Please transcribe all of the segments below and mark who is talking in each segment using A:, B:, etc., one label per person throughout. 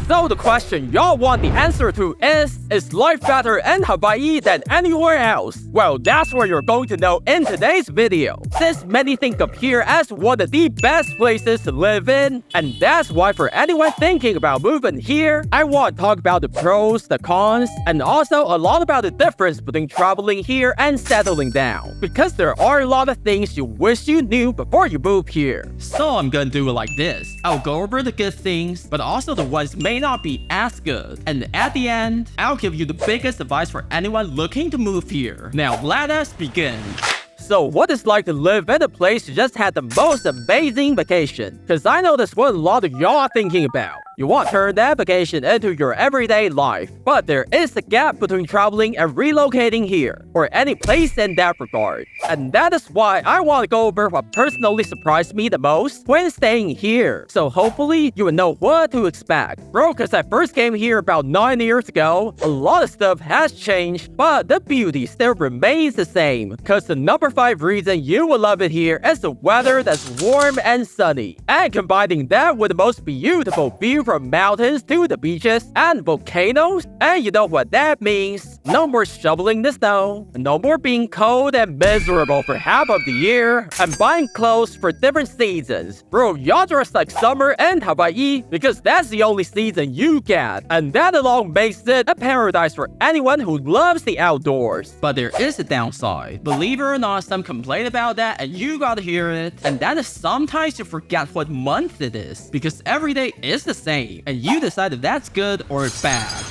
A: So the question y'all want the answer to is life better in Hawaii than anywhere else? Well, that's what you're going to know in today's video. Since many think of here as one of the best places to live in, and that's why for anyone thinking about moving here, I want to talk about the pros, the cons, and also a lot about the difference between traveling here and settling down. Because there are a lot of things you wish you knew before you move here.
B: So I'm gonna do it like this. I'll go over the good things, but also the ones may not be as good. And at the end, I'll give you the biggest advice for anyone looking to move here. Now let us begin.
A: So what it's like to live in a place you just had the most amazing vacation? Cause I know that's what a lot of y'all are thinking about. You want to turn that vacation into your everyday life. But there is a gap between traveling and relocating here, or any place in that regard. And that is why I want to go over what personally surprised me the most when staying here. So hopefully you will know what to expect. Bro, cause I first came here about 9 years ago, a lot of stuff has changed, but the beauty still remains the same. Cause the number 5 reason you will love it here is the weather that's warm and sunny. And combining that with the most beautiful view from mountains to the beaches and volcanoes, and you know what that means. No more shoveling the snow, no more being cold and miserable for half of the year, and buying clothes for different seasons. Bro, y'all dress like summer in Hawaii because that's the only season you get, and that alone makes it a paradise for anyone who loves the outdoors.
B: But there is a downside. Believe it or not, some complain about that and you gotta hear it. And that is sometimes you forget what month it is, because every day is the same. And you decide if that's good or bad.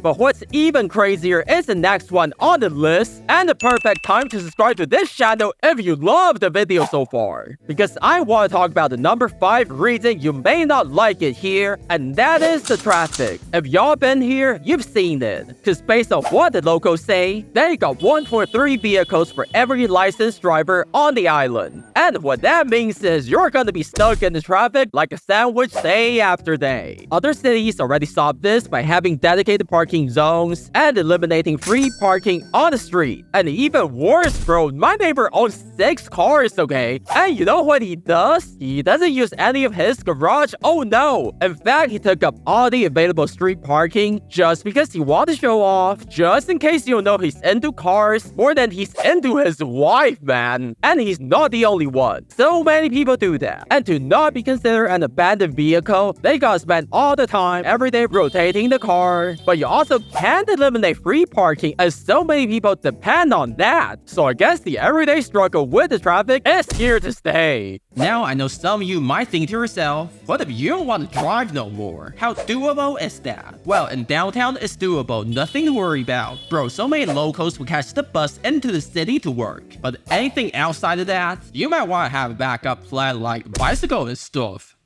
A: But what's even crazier is the next one on the list, and the perfect time to subscribe to this channel if you love the video so far. Because I want to talk about the number 5 reason you may not like it here, and that is the traffic. If y'all been here, you've seen it. Cause based on what the locals say, they got 1.3 vehicles for every licensed driver on the island. And what that means is you're gonna be stuck in the traffic like a sandwich day after day. Other cities already solved this by having dedicated parking zones and eliminating free parking on the street. And even worse, bro, my neighbor owns 6 cars, okay? And you know what he does? He doesn't use any of his garage. Oh no! In fact, he took up all the available street parking just because he wanted to show off. Just in case you don't know, he's into cars more than he's into his wife, man. And he's not the only one. So many people do that. And to not be considered an abandoned vehicle, they gotta spend all the time every day rotating the car. But you also can't eliminate free parking as so many people depend on that. So I guess the everyday struggle with the traffic is here to stay.
B: Now I know some of you might think to yourself, what if you don't want to drive no more? How doable is that? Well, in downtown it's doable, nothing to worry about. Bro, so many locals will catch the bus into the city to work. But anything outside of that, you might want to have a backup plan like bicycle and stuff.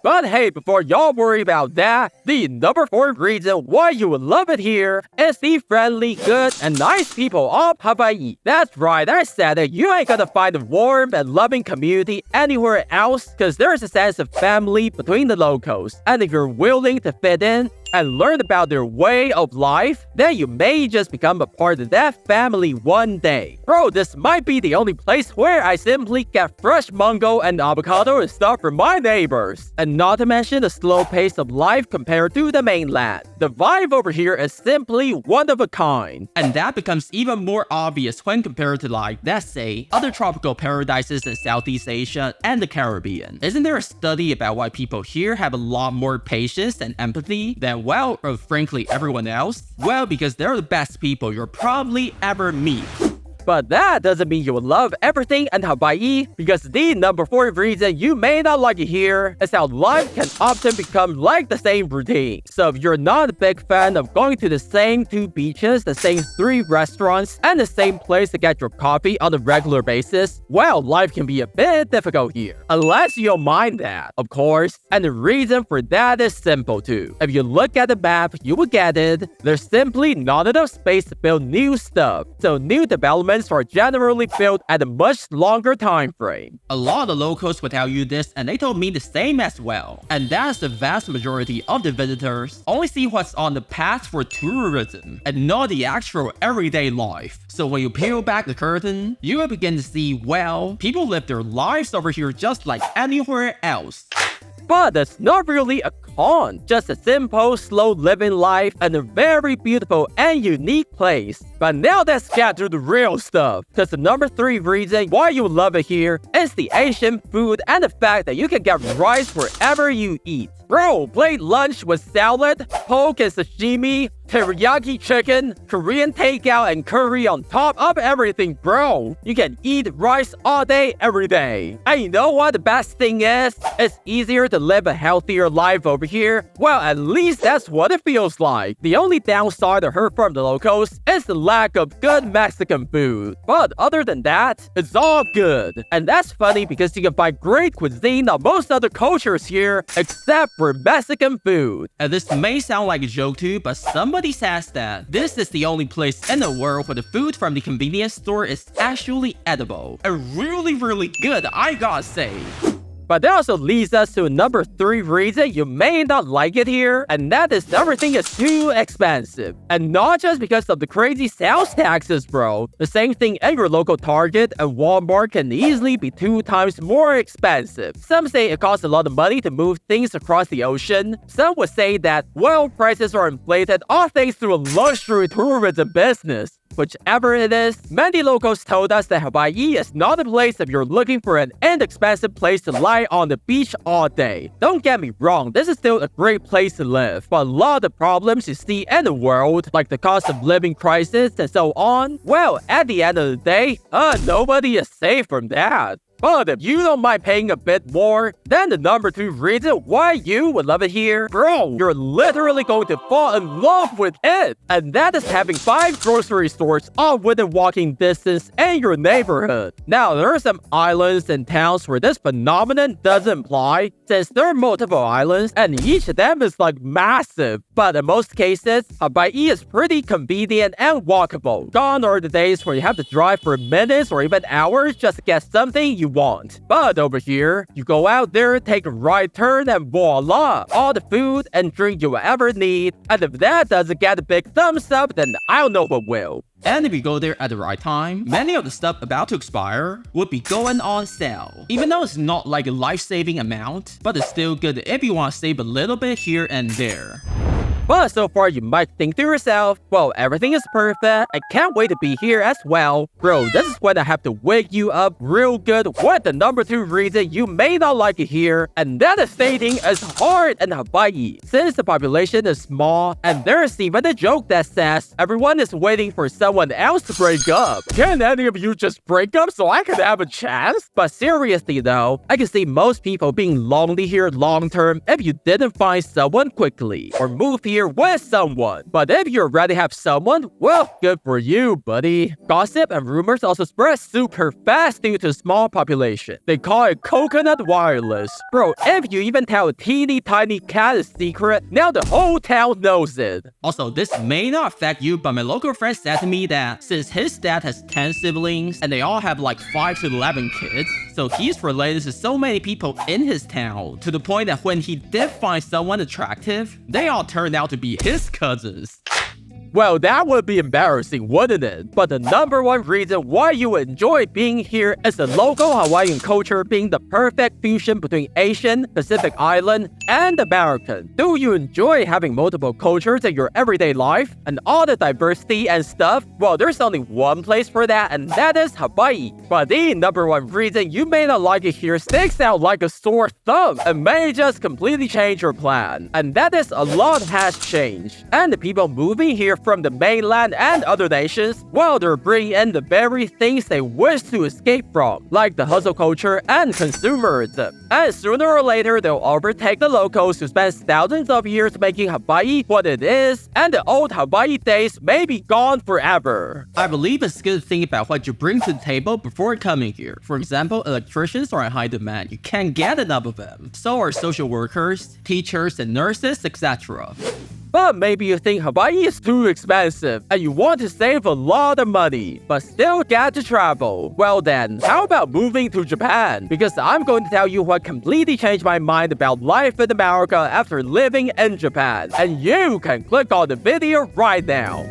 A: But hey, before y'all worry about that, the number 4 reason why you will love it here is the friendly, good, and nice people of Hawaii. That's right, I said it, you ain't gonna find a warm and loving community anywhere else, cause there's a sense of family between the locals. And if you're willing to fit in and learn about their way of life, then you may just become a part of that family one day. Bro, this might be the only place where I simply get fresh mango and avocado and stuff from my neighbors. And not to mention the slow pace of life compared to the mainland. The vibe over here is simply one of a kind.
B: And that becomes even more obvious when compared to like, let's say, other tropical paradises in Southeast Asia and the Caribbean. Isn't there a study about why people here have a lot more patience and empathy than, well, or frankly everyone else? Well, because they're the best people you'll probably ever meet.
A: But that doesn't mean you will love everything in Hawaii, because the number 4 reason you may not like it here is how life can often become like the same routine. So if you're not a big fan of going to the same 2 beaches, the same 3 restaurants, and the same place to get your coffee on a regular basis, well, life can be a bit difficult here. Unless you don't mind that, of course. And the reason for that is simple too. If you look at the map, you will get it. There's simply not enough space to build new stuff. So new developments are generally built at a much longer time frame.
B: A lot of locals will tell you this, and they told me the same as well. And that's the vast majority of the visitors only see what's on the path for tourism and not the actual everyday life. So when you peel back the curtain, you will begin to see, well, people live their lives over here just like anywhere else.
A: But that's not really a con, just a simple, slow living life and a very beautiful and unique place. But now let's get to the real stuff, because the number 3 reason why you love it here is the Asian food and the fact that you can get rice wherever you eat. Bro, plate lunch with salad, poke and sashimi, teriyaki chicken, Korean takeout and curry on top of everything, bro. You can eat rice all day, every day. And you know what the best thing is? It's easier to live a healthier life over here. Well, at least that's what it feels like. The only downside I heard from the locals is the lack of good Mexican food. But other than that, it's all good. And that's funny because you can find great cuisine on most other cultures here, except for Mexican food.
B: And this may sound like a joke too, but somebody says that this is the only place in the world where the food from the convenience store is actually edible. And really good, I gotta say.
A: But that also leads us to number 3 reason you may not like it here, and that is everything is too expensive. And not just because of the crazy sales taxes, bro. The same thing in your local Target and Walmart can easily be 2 times more expensive. Some say it costs a lot of money to move things across the ocean. Some would say that oil prices are inflated, all thanks to a luxury tourism business. Whichever it is, many locals told us that Hawaii is not a place if you're looking for an inexpensive place to lie on the beach all day. Don't get me wrong, this is still a great place to live, but a lot of the problems you see in the world, like the cost of living crisis and so on, well, at the end of the day, nobody is safe from that. But if you don't mind paying a bit more, then the number 2 reason why you would love it here, bro, you're literally going to fall in love with it. And that is having 5 grocery stores all within walking distance in your neighborhood. Now, there are some islands and towns where this phenomenon doesn't apply, since there are multiple islands and each of them is like massive. But in most cases, Hawaii is pretty convenient and walkable. Gone are the days where you have to drive for minutes or even hours just to get something you want. But over here, you go out there, take a right turn, and voila! All the food and drink you will ever need. And if that doesn't get a big thumbs up, then I don't know what will.
B: And if you go there at the right time, many of the stuff about to expire would be going on sale. Even though it's not like a life-saving amount, but it's still good if you want to save a little bit here and there.
A: But so far you might think to yourself, well, everything is perfect, I can't wait to be here as well. Bro, this is when I have to wake you up real good with the number 2 reason you may not like it here, and that is dating is hard in Hawaii. Since the population is small, and there's even a joke that says everyone is waiting for someone else to break up. Can any of you just break up so I can have a chance? But seriously though, I can see most people being lonely here long term if you didn't find someone quickly, or move here with someone. But if you already have someone, well, good for you, buddy. Gossip and rumors also spread super fast due to small population. They call it coconut wireless. Bro, if you even tell a teeny tiny cat a secret, now the whole town knows it.
B: Also, this may not affect you, but my local friend said to me that since his dad has 10 siblings and they all have like 5 to 11 kids, so he's related to so many people in his town, to the point that when he did find someone attractive, they all turned out to be his cousins.
A: Well, that would be embarrassing, wouldn't it? But the number 1 reason why you enjoy being here is the local Hawaiian culture being the perfect fusion between Asian, Pacific Island, and American. Do you enjoy having multiple cultures in your everyday life and all the diversity and stuff? Well, there's only one place for that, and that is Hawaii. But the number 1 reason you may not like it here sticks out like a sore thumb and may just completely change your plan. And that is a lot has changed. And the people moving here from the mainland and other nations, well, they're bringing in the very things they wish to escape from, like the hustle culture and consumerism. And sooner or later, they'll overtake the locals who spent thousands of years making Hawaii what it is, and the old Hawaii days may be gone forever.
B: I believe it's good to think about what you bring to the table before coming here. For example, electricians are in high demand. You can't get enough of them. So are social workers, teachers, and nurses, etc.
A: But maybe you think Hawaii is too expensive and you want to save a lot of money, but still get to travel. Well then, how about moving to Japan? Because I'm going to tell you what completely changed my mind about life in America after living in Japan. And you can click on the video right now.